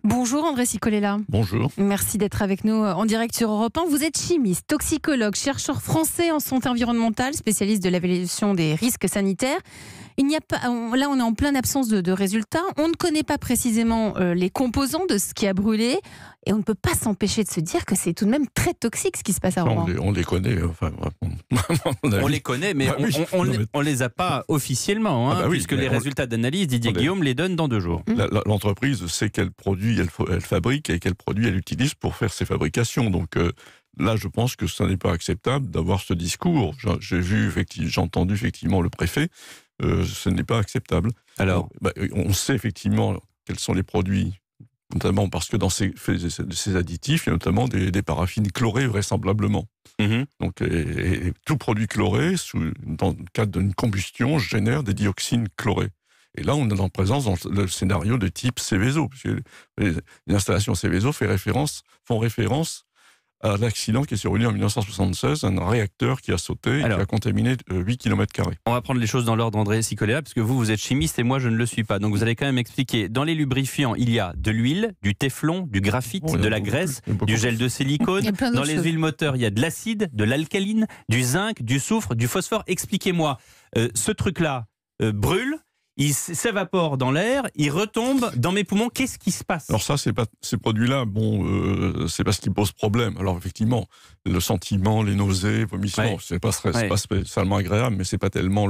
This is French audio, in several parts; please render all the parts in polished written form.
Bonjour André Cicolella. Bonjour. Merci d'être avec nous en direct sur Europe 1. Vous êtes chimiste, toxicologue, chercheur français en santé environnementale, spécialiste de l'évaluation des risques sanitaires. Il n'y a pas, là, on est en pleine absence de résultats. On ne connaît pas précisément les composants de ce qui a brûlé. Et on ne peut pas s'empêcher de se dire que c'est tout de même très toxique ce qui se passe à Rouen. On les connaît. Enfin, on les connaît, mais on les a pas officiellement, puisque les résultats d'analyse, Didier Guillaume les donne dans 2 jours. L'entreprise sait quel produit elle fabrique et quel produit elle utilise pour faire ses fabrications. Donc là, je pense que ce n'est pas acceptable d'avoir ce discours. J'ai entendu effectivement le préfet. Ce n'est pas acceptable. Alors, on sait effectivement quels sont les produits, notamment parce que dans ces additifs, il y a notamment des paraffines chlorées vraisemblablement. Donc, et tout produit chloré, dans le cadre d'une combustion, génère des dioxines chlorées. Et là, on est en présence dans le scénario de type Seveso, puisque les installations Seveso font référence à l'accident qui est survenu en 1976, un réacteur qui a sauté et qui a contaminé 8 km². On va prendre les choses dans l'ordre, André Cicolella, parce que vous êtes chimiste et moi, je ne le suis pas. Donc, vous allez quand même expliquer. Dans les lubrifiants, il y a de l'huile, du téflon, du graphite, de la graisse, du gel de silicone. Dans les huiles moteurs, il y a de l'acide, de l'alcaline, du zinc, du soufre, du phosphore. Expliquez-moi, ce truc-là brûle, il s'évapore dans l'air, il retombe dans mes poumons. Qu'est-ce qui se passe? Alors ça, ces produits-là, c'est pas ce qui pose problème. Alors effectivement, le sentiment, les nausées, vomissements, c'est pas spécialement agréable, mais c'est pas tellement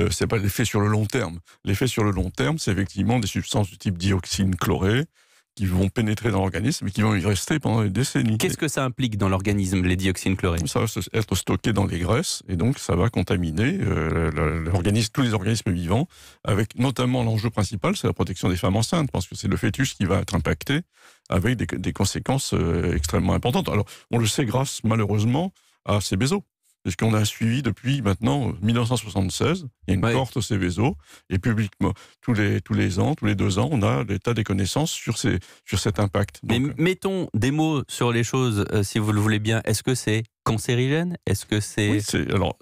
c'est pas l'effet sur le long terme. L'effet sur le long terme, c'est effectivement des substances du type dioxine chlorée qui vont pénétrer dans l'organisme et qui vont y rester pendant des décennies. Qu'est-ce que ça implique dans l'organisme, les dioxines chlorées? Ça va être stocké dans les graisses et donc ça va contaminer tous les organismes vivants, avec notamment l'enjeu principal, c'est la protection des femmes enceintes, parce que c'est le fœtus qui va être impacté avec des conséquences extrêmement importantes. Alors, on le sait grâce, malheureusement, à Seveso. Puisqu'on a un suivi depuis maintenant 1976, il y a une cohorte Seveso, et publiquement, tous les ans, tous les 2 ans, on a l'état des connaissances sur cet impact. Donc, mais mettons des mots sur les choses, si vous le voulez bien. Est-ce que c'est cancérigène? Est-ce que c'est... Oui, alors,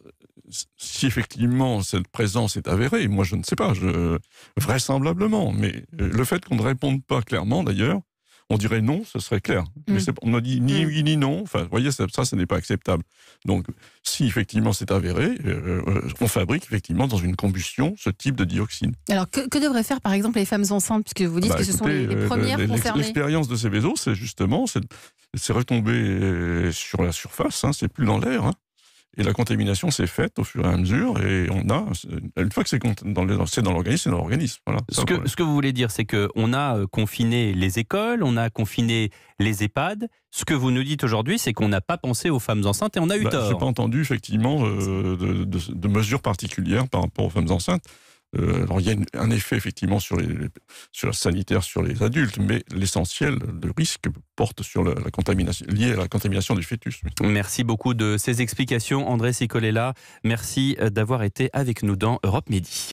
si effectivement cette présence est avérée, moi je ne sais pas, vraisemblablement, mais le fait qu'on ne réponde pas clairement d'ailleurs, on dirait non, ce serait clair. Mais on a dit ni oui ni non. Enfin, vous voyez, ça n'est pas acceptable. Donc, si effectivement c'est avéré, on fabrique effectivement dans une combustion ce type de dioxine. Alors, que devraient faire par exemple les femmes enceintes, puisque vous dites que ce sont les premières concernées? L'expérience de Seveso, c'est justement, c'est retombé sur la surface, c'est plus dans l'air. Et la contamination s'est faite au fur et à mesure, et une fois que c'est dans l'organisme, c'est dans l'organisme. Voilà, ce que vous voulez dire, c'est qu'on a confiné les écoles, on a confiné les EHPAD. Ce que vous nous dites aujourd'hui, c'est qu'on n'a pas pensé aux femmes enceintes et on a eu tort. Je n'ai pas entendu effectivement de mesures particulières par rapport aux femmes enceintes. Alors il y a un effet effectivement sur la sanitaire sur les adultes, mais l'essentiel de risque porte sur la contamination liée à la contamination du fœtus. Merci beaucoup de ces explications, André Cicolella. Merci d'avoir été avec nous dans Europe Midi.